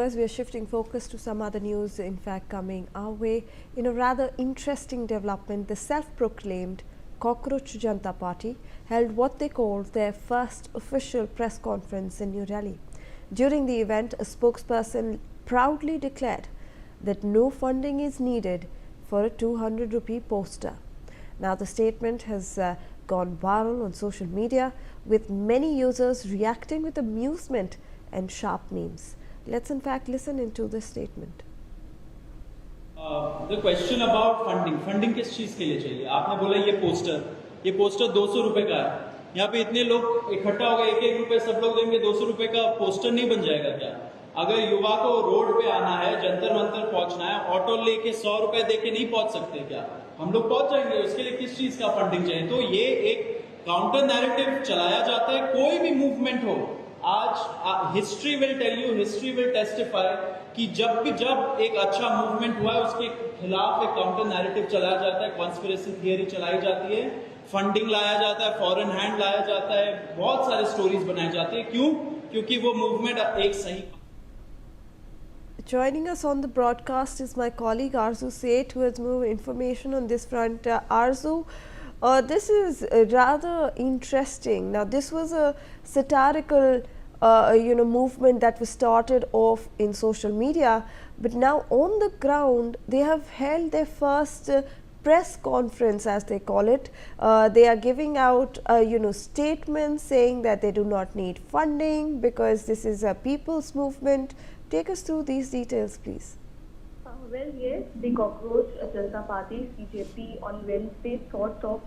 As we are shifting focus to some other news, in fact, coming our way, in a rather interesting development, the self-proclaimed Cockroach Janata Party held what they called their first official press conference in New Delhi. During the event, a spokesperson proudly declared that no funding is needed for a 200 rupee poster. Now, the statement has gone viral on social media, with many users reacting with amusement and sharp memes. Let's in fact listen into this statement. The question about funding किस चीज के लिए चाहिए? आपने बोला ये poster 200 रुपए का है. यहाँ पे इतने लोग इकट्ठा हो गए, 1-1 रुपए सब लोग देंगे, 200 रुपए का पोस्टर नहीं बन जाएगा क्या? अगर युवा को रोड पे आना है, जंतर मंतर पहुंचना है, ऑटो लेके 100 रुपए देके नहीं पहुंच सकते क्या? हम लोग पहुंच जाएंगे. उसके लिए किस चीज का फंडिंग चाहिए? तो ये एक काउंटर नैरेटिव चलाया जाता है. कोई भी मूवमेंट हो, आज history will tell you, history will testify कि जब एक अच्छा मूवमेंट हुआ है उसके खिलाफ एक काउंटर नैरेटिव चलाया जाता है, कॉन्स्पिरेसी थियरी चलाई जाती है, फंडिंग लाया जाता है, फॉरेन हैंड लाया जाता है, बहुत सारे स्टोरीज बनाए जाते हैं. क्यों? क्योंकि वो मूवमेंट एक सही. Joining us on the broadcast is my colleague Arzu Seth, who has more information on this front. Arzu, this is rather interesting. Now, this was a satirical movement that was started off in social media, but now on the ground they have held their first press conference, as they call it. They are giving out statements saying that they do not need funding because this is a people's movement. Take us through these details, please. Well, yes, the Cockroach Janata Party, CJP, on Wednesday sort of,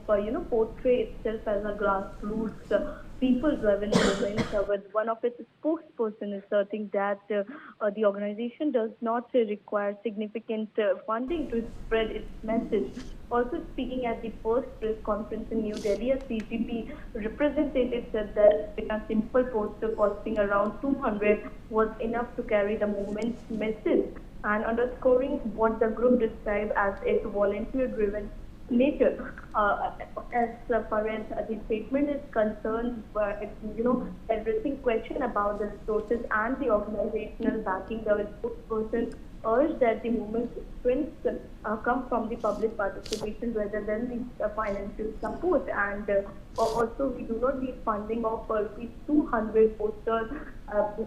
portray itself as a grassroots, people-driven movement, with one of its spokesperson asserting that the organization does not require significant funding to spread its message. Also speaking at the first press conference in New Delhi, a CJP representative said that a simple poster costing around 200 was enough to carry the movement's message, and underscoring what the group described as its volunteer-driven nature. As far as the statement is concerned, addressing question about the resources and the organizational backing, the spokesperson urged that the movement's strength come from the public participation rather than the financial support. And also, we do not need funding of 200 posters.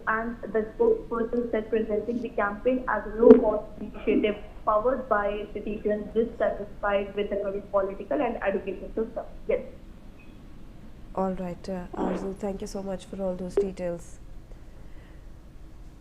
And the spokesperson said presenting the campaign as a low-cost initiative powered by citizens dissatisfied with the current political and education system. Yes. All right, Arzu, thank you so much for all those details.